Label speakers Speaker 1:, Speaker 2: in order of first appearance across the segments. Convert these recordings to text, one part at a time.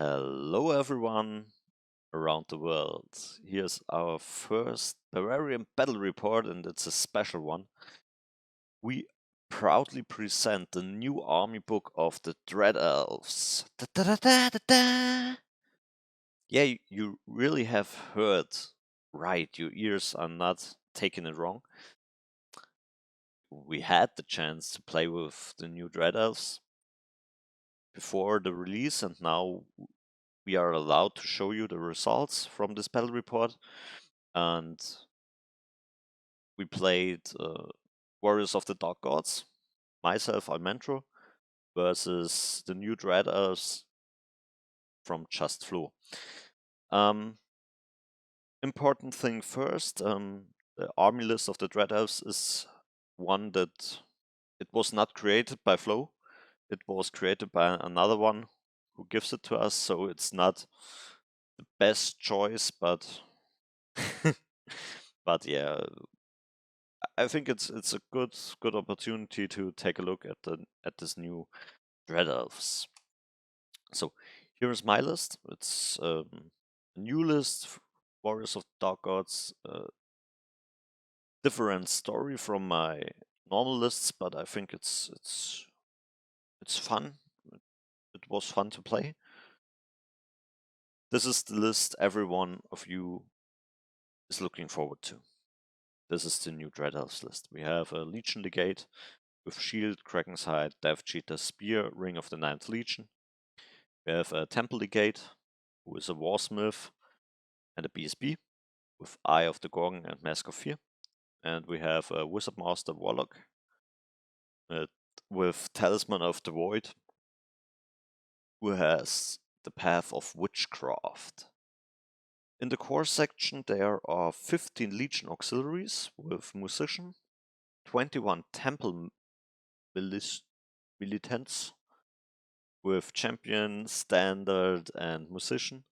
Speaker 1: Hello everyone around the world. Here's our first Bavarian battle report, and it's a special one. We proudly present the new army book of the Dread Elves. Da, da, da, da, da, da. Yeah, you really have heard right. Your ears are not taking it wrong. We had the chance to play with the new Dread Elves before the release, and now we are allowed to show you the results from this battle report. And we played Warriors of the Dark Gods, myself, Almentro, versus the new Dread Elves from Just Flo. Important thing first, the army list of the Dread Elves is one that it was not created by Flo. It was created by another one who gives it to us, so it's not the best choice, but but yeah, I think it's a good opportunity to take a look at this new Dread Elves. So here's my list. It's a new list, Warriors of the Dark Gods. Different story from my normal lists, but I think it's fun. It was fun to play. This is the list every one of you is looking forward to. This is the new Dread Elves list. We have a Legion Legate with Shield, Kraken's Hide, Death Cheater, Spear, Ring of the Ninth Legion. We have a Temple Legate, who is a Warsmith and a BSB, with Eye of the Gorgon and Mask of Fear. And we have a Wizard Master Warlock with Talisman of the Void, who has the Path of Witchcraft. In the core section there are 15 Legion Auxiliaries with Musician, 21 Temple Militants with Champion, Standard and Musician,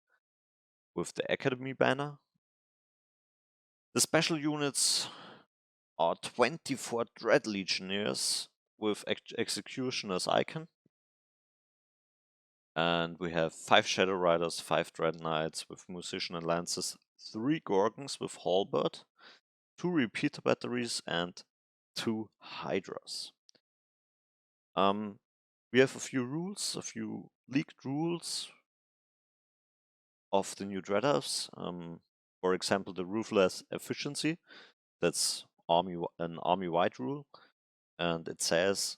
Speaker 1: with the Academy banner. The special units are 24 Dread Legionnaires with Executioner's Icon. And we have 5 Shadow Riders, 5 Dread Knights with Musician and Lances, 3 Gorgons with Halberd, 2 Repeater Batteries, and 2 Hydras. We have a few rules, a few leaked rules of the new Dread Elves. For example, the Ruthless Efficiency. That's an army-wide rule. And it says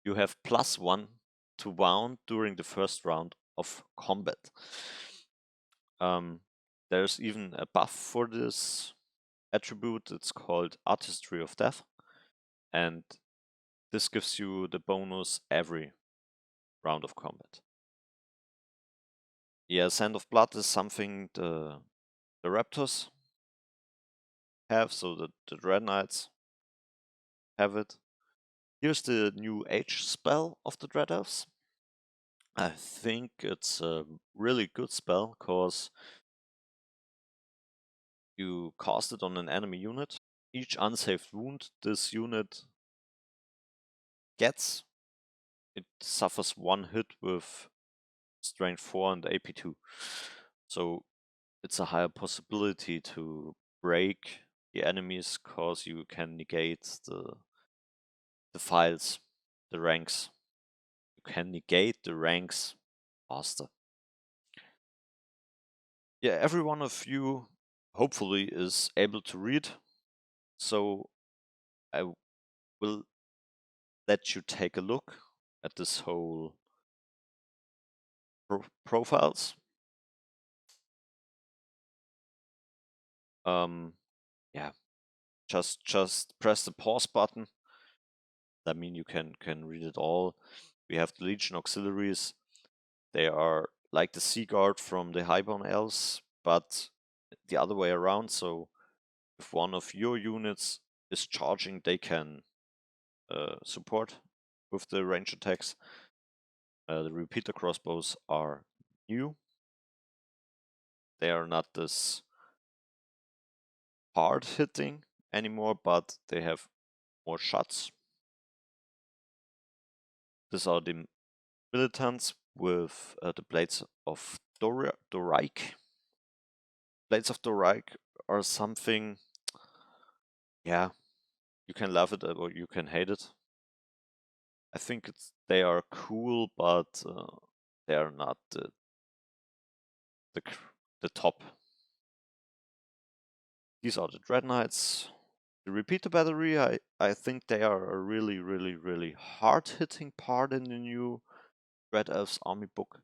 Speaker 1: you have +1 to wound during the first round of combat. There's even a buff for this attribute. It's called Artistry of Death, and this gives you the bonus every round of combat. Yeah, Sand of Blood is something the Raptors have, so the Dread Knights have it. Here's the new Age spell of the Dread Elves. I think it's a really good spell, because you cast it on an enemy unit. Each unsaved wound this unit gets, it suffers 1 hit with Strength 4 and AP 2. So it's a higher possibility to break the enemies, cause you can negate the files, the ranks. You can negate the ranks faster. Yeah, every one of you hopefully is able to read, so I will let you take a look at this whole profiles. Yeah, just press the pause button. That means you can read it all. We have the Legion Auxiliaries. They are like the Sea Guard from the Highborn Elves, but the other way around. So if one of your units is charging, they can support with the range attacks. The repeater crossbows are new. They are not this hard hitting anymore, but they have more shots. These are the militants. with the Blades of Dorike. Blades of Dorike are something, yeah, you can love it or you can hate it. I think they are cool, but they are not the top. These are the Dread Knights. The repeater battery, I think they are a really hard-hitting part in the new Dread Elves Armybook.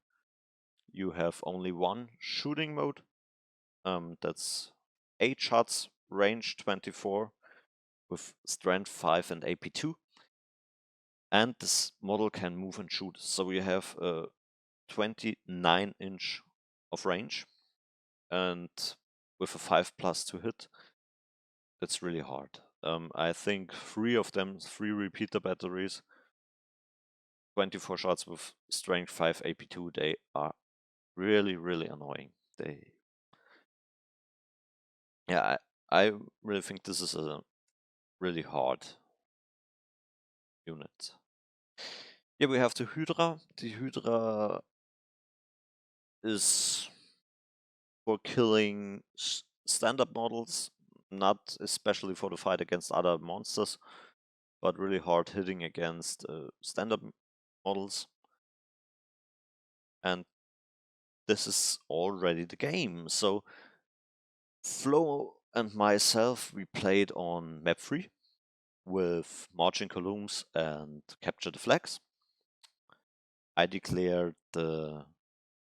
Speaker 1: You have only one shooting mode. That's 8 shots, range 24, with strength 5 and AP 2. And this model can move and shoot. So you have a 29 inch of range, and with a 5+ to hit, it's really hard. I think 3 of them, 3 repeater batteries, 24 shots with strength 5 AP2, they are really annoying. I really think this is a really hard unit. Yeah, we have the Hydra. The Hydra is for killing standard models, not especially for the fight against other monsters, but really hard hitting against standard models. And this is already the game. So Flo and myself, we played on map 3 with marching columns and capture the flags. I declared the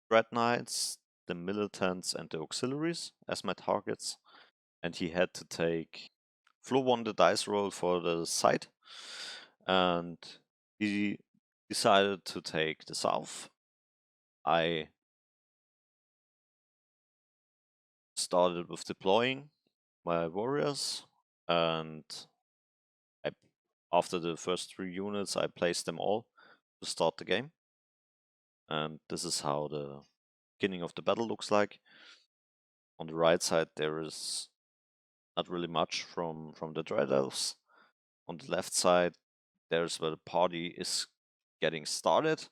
Speaker 1: Dread Knights, the militants, and the auxiliaries as my targets, and he had to take. Flo won the dice roll for the side, and he decided to take the south. I started with deploying my warriors, and after the first 3 units, I placed them all to start the game. And this is how the beginning of the battle looks like. On the right side, there is not really much from the Dread Elves. On the left side, there's where the party is getting started.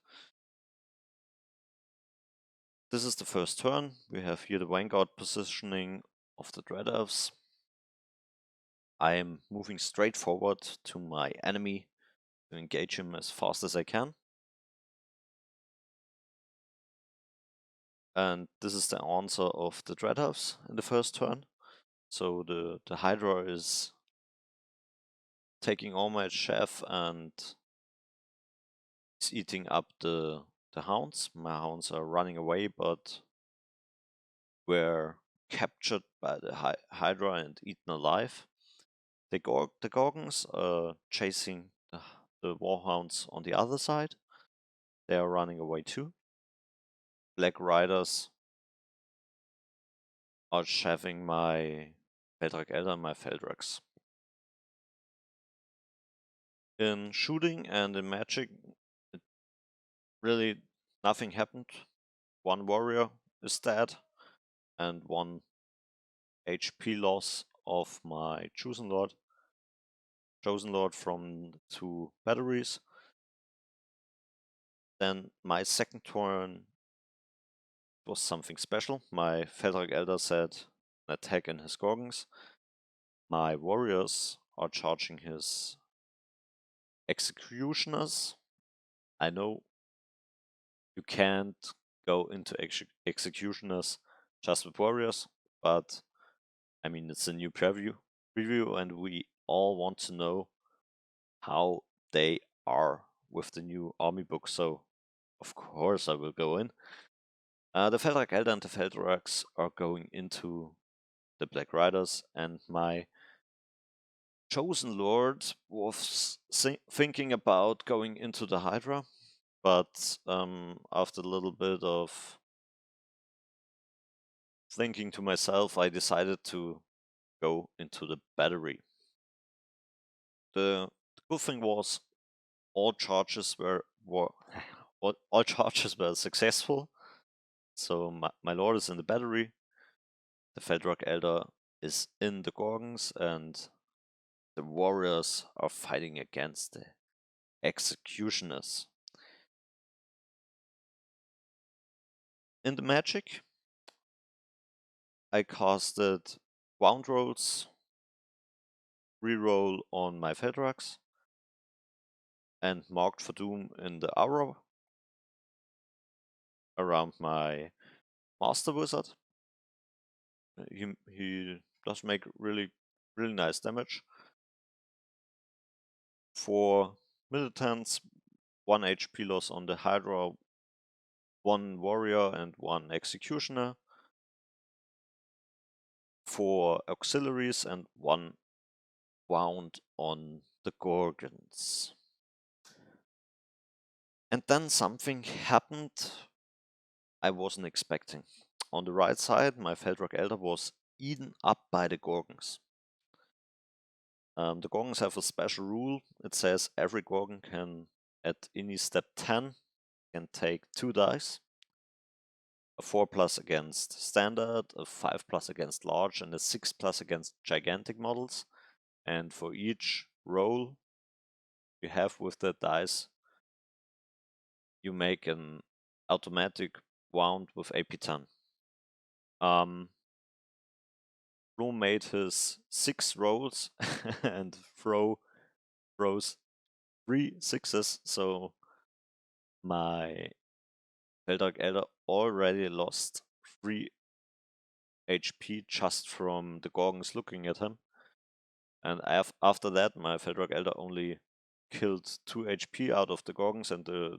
Speaker 1: This is the first turn. We have here the Vanguard positioning of the Dread Elves. I am moving straight forward to my enemy to engage him as fast as I can. And this is the answer of the Dread Elves in the first turn. So the Hydra is taking all my chef and is eating up the hounds. My hounds are running away, but were captured by the Hydra and eaten alive. The Gorgons are chasing the Warhounds on the other side. They are running away too. Black Riders are shaving my Feldrak Elder and my Feldraks. In shooting and in magic, really nothing happened. One warrior is dead, and 1 HP loss of my Chosen Lord from 2 batteries. Then my second turn was something special. My Feldrak Elder said an attack in his Gorgons. My warriors are charging his executioners. I know you can't go into executioners just with warriors, but I mean it's a new preview, and we all want to know how they are with the new army book, so of course I will go in. The Feldrak Elder and the Feldraks are going into the Black Riders, and my Chosen Lord was thinking about going into the Hydra, but after a little bit of thinking to myself, I decided to go into the battery. The good thing was all charges were all charges were successful. So my lord is in the battery, the Feldrak Elder is in the Gorgons, and the warriors are fighting against the executioners. In the magic, I casted Wound Rolls, reroll on my Fedrax, and Marked for Doom in the aura around my Master Wizard. He does make really nice damage. 4 militants, 1 HP loss on the Hydra, 1 warrior and 1 executioner, 4 auxiliaries and 1 wound on the Gorgons. And then something happened I wasn't expecting. On the right side, my Feldrock Elder was eaten up by the Gorgons. The Gorgons have a special rule. It says every Gorgon can, at any step 10, can take 2 dice. A 4+ against standard, a 5+ against large, and a 6+ against gigantic models. And for each roll you have with the dice, you make an automatic wound with AP10. Blue made his 6 rolls and throws 3 6s, so my Feldrock Elder already lost 3 HP just from the Gorgons looking at him. And after that, my Feldrock Elder only killed 2 HP out of the Gorgons, and the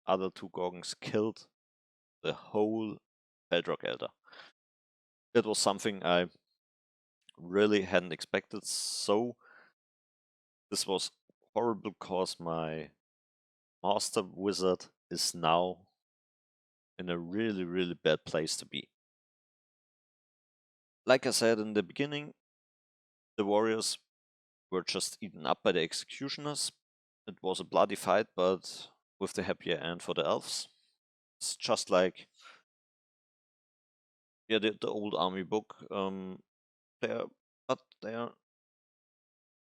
Speaker 1: other 2 Gorgons killed the whole Feldrock Elder. It was something I really hadn't expected, so this was horrible because my Master Wizard is now in a really bad place to be. Like I said in the beginning, the warriors were just eaten up by the executioners. It was a bloody fight, but with the happier end for the elves. It's just like, yeah, the old army book. They are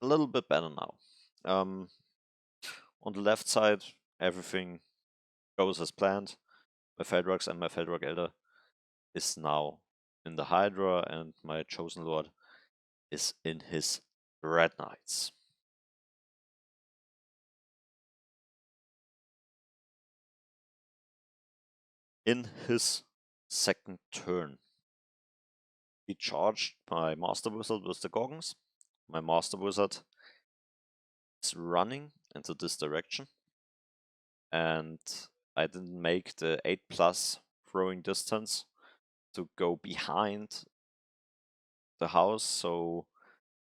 Speaker 1: a little bit better now. On the left side, everything goes as planned. My Feldrox and my Feldrock Elder is now in the Hydra, and my Chosen Lord is in his Red Knights. In his second turn, he charged my Master Wizard with the Gorgons. My Master Wizard is running into this direction, and I didn't make the 8+ throwing distance to go behind the house, so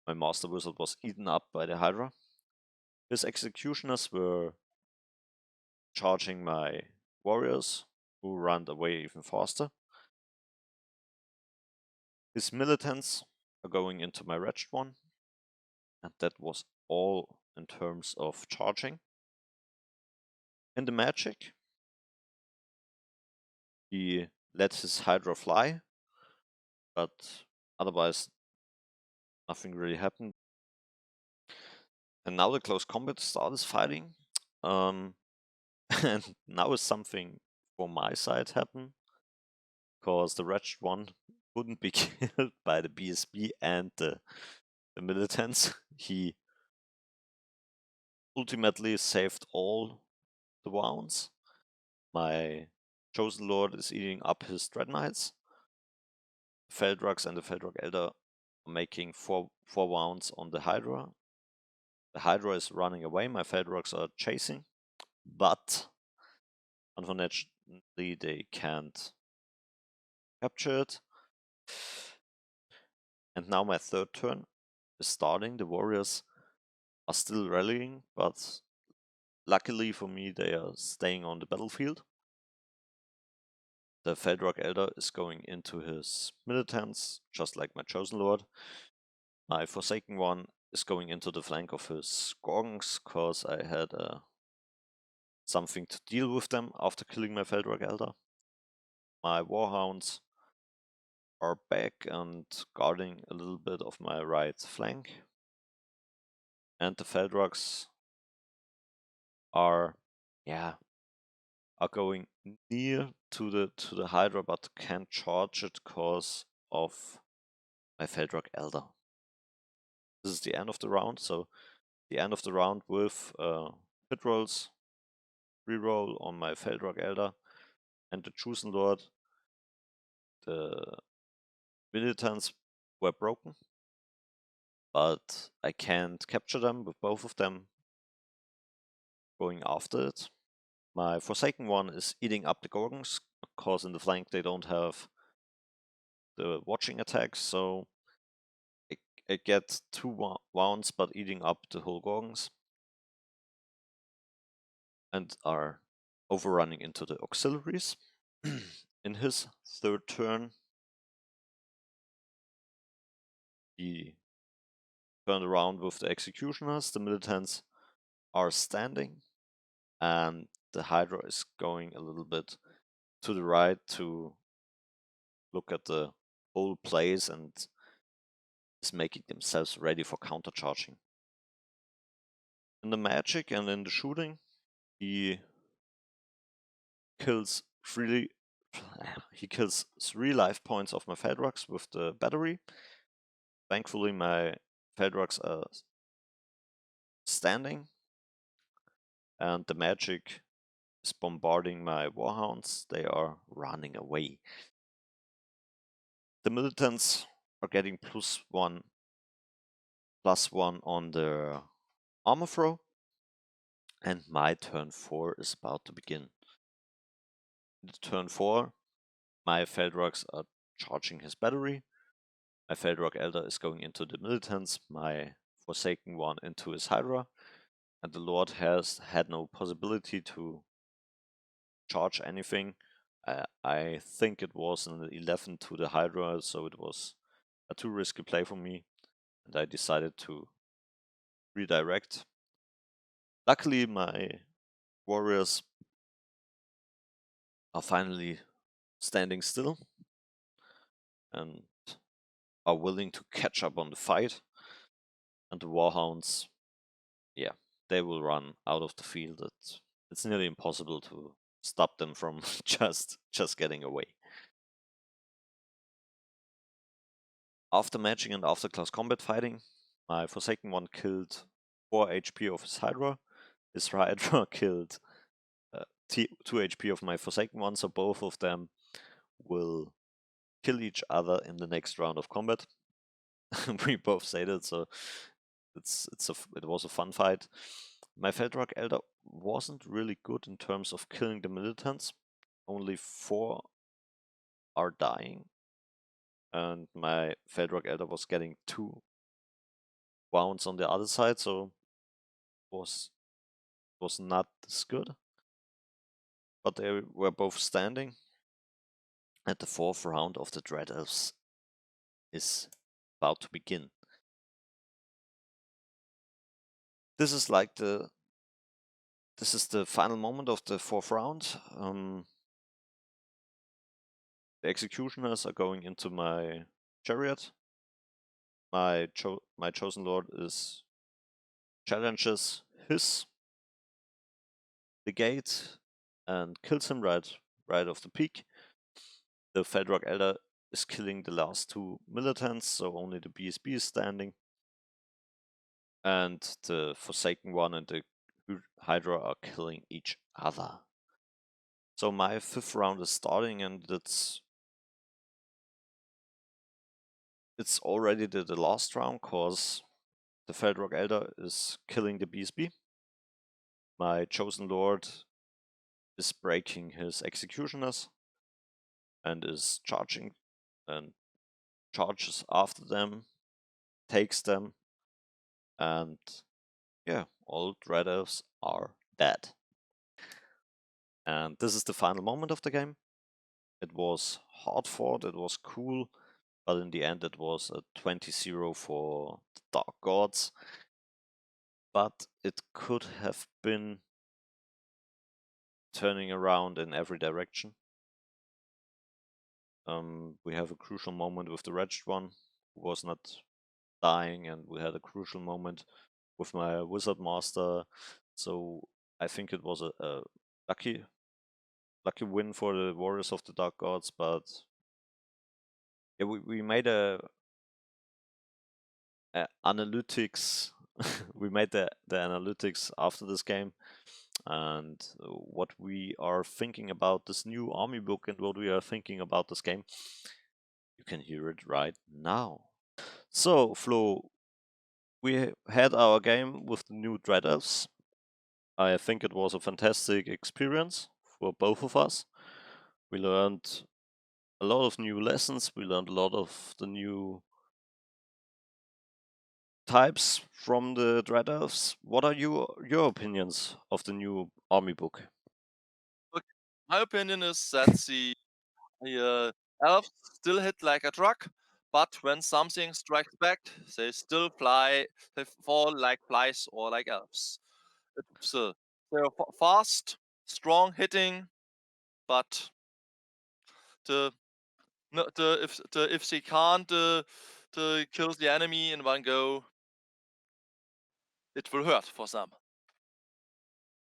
Speaker 1: my Master Wizard was eaten up by the Hydra. His executioners were charging my warriors, who ran away even faster. His militants are going into my wretched one, and that was all in terms of charging. In the magic, he let his Hydra fly, but otherwise nothing really happened. And now the close combat started fighting, and now is something for my side happen, because the wretched one couldn't be killed by the BSB and the militants. He ultimately saved all the wounds. My Chosen Lord is eating up his Dread Knights. Feldrox and the Feldrock Elder are making 4 wounds on the Hydra. The Hydra is running away, my Feldrox are chasing, but unfortunately they can't capture it. And now my third turn is starting. The warriors are still rallying, but luckily for me they are staying on the battlefield. The Feldrock Elder is going into his militants, just like my Chosen Lord. My Forsaken one is going into the flank of his Gorgons, because I had something to deal with them after killing my Feldrock Elder. My Warhounds are back and guarding a little bit of my right flank. And the Feldrocks are, are going near to the Hydra, but can't charge it because of my Feldrock Elder. This is the end of the round, so the end of the round with hit rolls, reroll on my Feldrock Elder and the Chosen Lord. The militants were broken, but I can't capture them with both of them going after it. My Forsaken one is eating up the Gorgons, because in the flank they don't have the watching attacks, so I get 2 wounds but eating up the whole Gorgons. And are overrunning into the auxiliaries. In his third turn, he turned around with the executioners. The militants are standing, and the Hydra is going a little bit to the right to look at the whole place and is making themselves ready for countercharging. In the magic and in the shooting, he kills 3 life points of my Feldrocks with the battery. Thankfully, my Feldrocks are standing, and the magic is bombarding my Warhounds. They are running away. The militants are getting +1/+1 on their armor throw, and my turn 4 is about to begin. In turn 4, my Feldrocks are charging his battery. My Feldrock Elder is going into the militants, my Forsaken one into his Hydra, and the Lord has had no possibility to charge anything. I think it was an 11 to the Hydra, so it was a too risky play for me, and I decided to redirect. Luckily, my warriors are finally standing still and are willing to catch up on the fight, and the Warhounds, yeah, they will run out of the field. It's nearly impossible to stop them from just getting away. After matching and after close combat fighting, my Forsaken one killed 4 HP of his Hydra. His Hydra killed 2 HP of my Forsaken one, so both of them will kill each other in the next round of combat. We both said it, so it was a fun fight. My Feldrock Elder wasn't really good in terms of killing the militants. Only 4 are dying, and my Feldrock Elder was getting 2 wounds on the other side, so was not as good. But they were both standing, and the 4th round of the Dread Elves is about to begin. This is the final moment of the 4th round. The executioners are going into my chariot. My Chosen Lord challenges the gate and kills him right off the peak. The Feldrock Elder is killing the last 2 militants, so only the BSB is standing. And the Forsaken one and the Hydra are killing each other. So my 5th round is starting, and it's already the last round, cause the Feldrock Elder is killing the BSB. My Chosen Lord is breaking his executioners and is charging and charges after them, takes them, and yeah, all Dread Elves are dead. And this is the final moment of the game. It was hard fought, it was cool, but in the end it was a 20-0 for the Dark Gods. But it could have been turning around in every direction. We have a crucial moment with the Wretched one, who was not dying, and we had a crucial moment with my Wizard Master. So I think it was a lucky lucky win for the Warriors of the Dark Gods, but yeah, we made a analytics. We made the analytics after this game, and what we are thinking about this new army book and what we are thinking about this game. You can hear it right now. So, Flo, we had our game with the new Dread Elves. I think it was a fantastic experience for both of us. We learned a lot of new lessons. We learned a lot of the new types from the Dread Elves. What are your opinions of the new army book?
Speaker 2: Okay. My opinion is that the elves still hit like a truck, but when something strikes back, they still fly. They fall like flies or like elves. They're fast, strong hitting, but the no, if they can't kill the enemy in one go, it will hurt for them.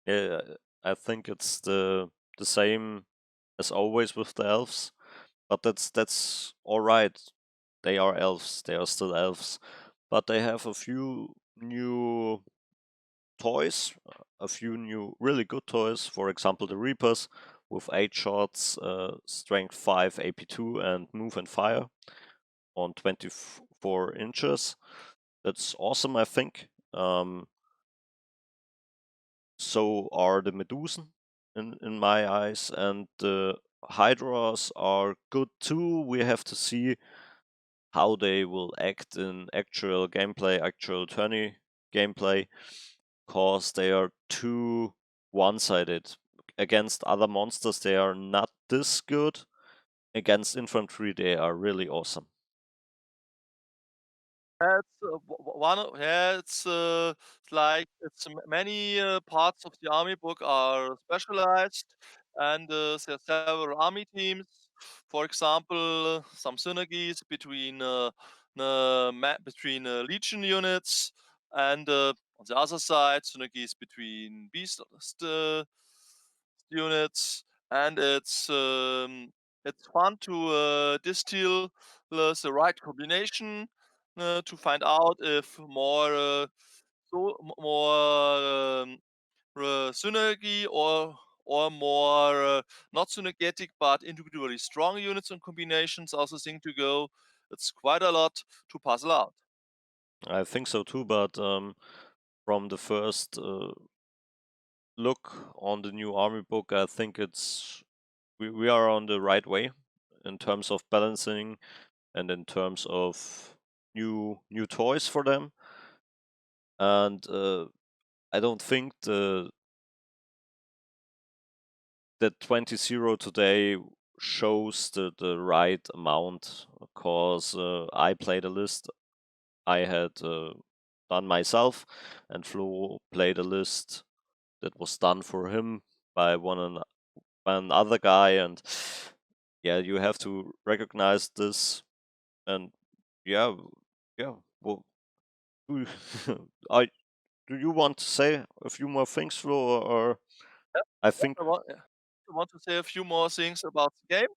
Speaker 1: Yeah, I think it's the same as always with the elves, but that's all right. They are elves. They are still elves, but they have a few new toys, a few new really good toys. For example, the Reapers with 8 shots, strength 5, AP2, and move and fire on 24 inches. That's awesome, I think. So are the Medusan in my eyes, and the Hydras are good too. We have to see how they will act in actual gameplay, actual tourney gameplay, because they are too one-sided. Against other monsters, they are not this good. Against infantry, they are really awesome.
Speaker 2: That's one. Yeah, it's like many parts of the army book are specialized, and there are several army teams. For example, some synergies between legion units, and on the other side, synergies between beast units, and it's fun to distill the right combination to find out if more synergy or more not synergetic but individually strong units and combinations also seem to go. It's quite a lot to puzzle out.
Speaker 1: I think so too, but from the first look on the new army book, I think we are on the right way in terms of balancing and in terms of new toys for them. And I don't think the 20-0 today shows the right amount, because I played a list I had done myself, and Flo played a list that was done for him by by another guy, and yeah, you have to recognize this, and yeah, yeah. Well, do you, I do you want to say a few more things, Flo, or
Speaker 2: Yep,
Speaker 1: I
Speaker 2: yep,
Speaker 1: think
Speaker 2: I want to say a few more things about the game.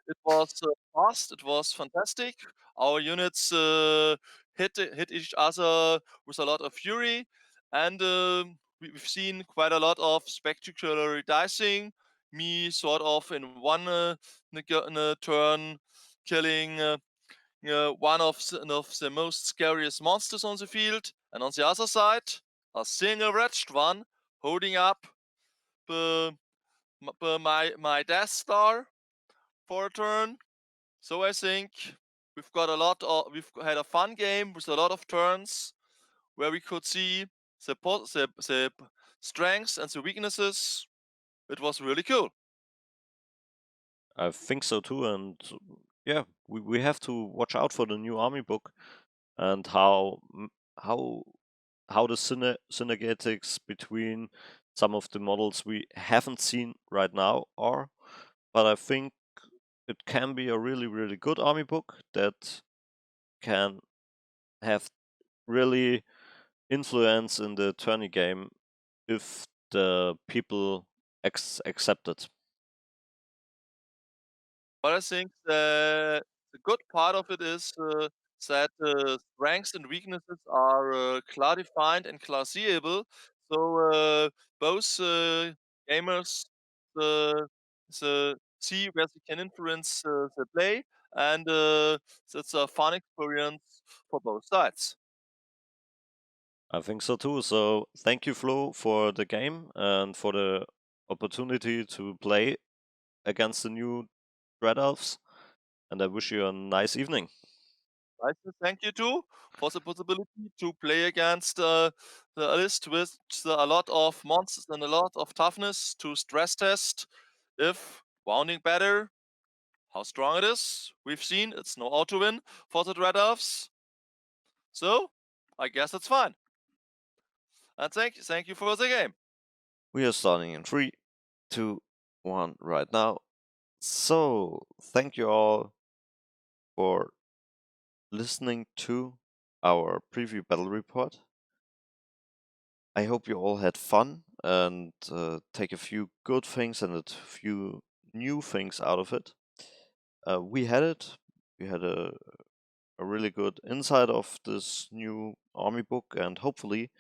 Speaker 2: It was fast. It was fantastic. Our units hit each other with a lot of fury, and we've seen quite a lot of spectacular dicing. Me sort of in one turn killing one of the most scariest monsters on the field, and on the other side, a single wretched one holding up uh, my Death Star for a turn. So I think we've had a fun game with a lot of turns where we could see the strengths and the weaknesses. It was really cool.
Speaker 1: I think so too, and yeah, we have to watch out for the new army book and how how the synergetics between some of the models we haven't seen right now are. But I think it can be a really good army book that can have really influence in the tourney game if the people accept it.
Speaker 2: But I think the good part of it is that strengths and weaknesses are clear defined and clear seeable. So both gamers uh, see where they can influence the play, and that's a fun experience for both sides.
Speaker 1: I think so too. So thank you, Flo, for the game and for the opportunity to play against the new Dread Elves. And I wish you a nice evening.
Speaker 2: I say thank you too for the possibility to play against the list with a lot of monsters and a lot of toughness to stress test if wounding better, how strong it is. We've seen it's no auto win for the Dread Elves. So I guess it's fine. And thank you for the game.
Speaker 1: We are starting in 3, 2, 1 right now. So thank you all for listening to our preview battle report. I hope you all had fun and take a few good things and a few new things out of it. We had it. We had a really good insight of this new army book, and hopefully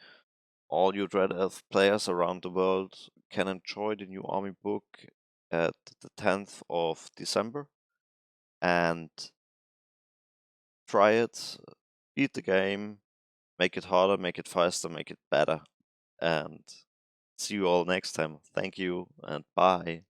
Speaker 1: all you Dread Elf players around the world can enjoy the new army book at the 10th of December and try it, beat the game, make it harder, make it faster, make it better. And see you all next time. Thank you and bye.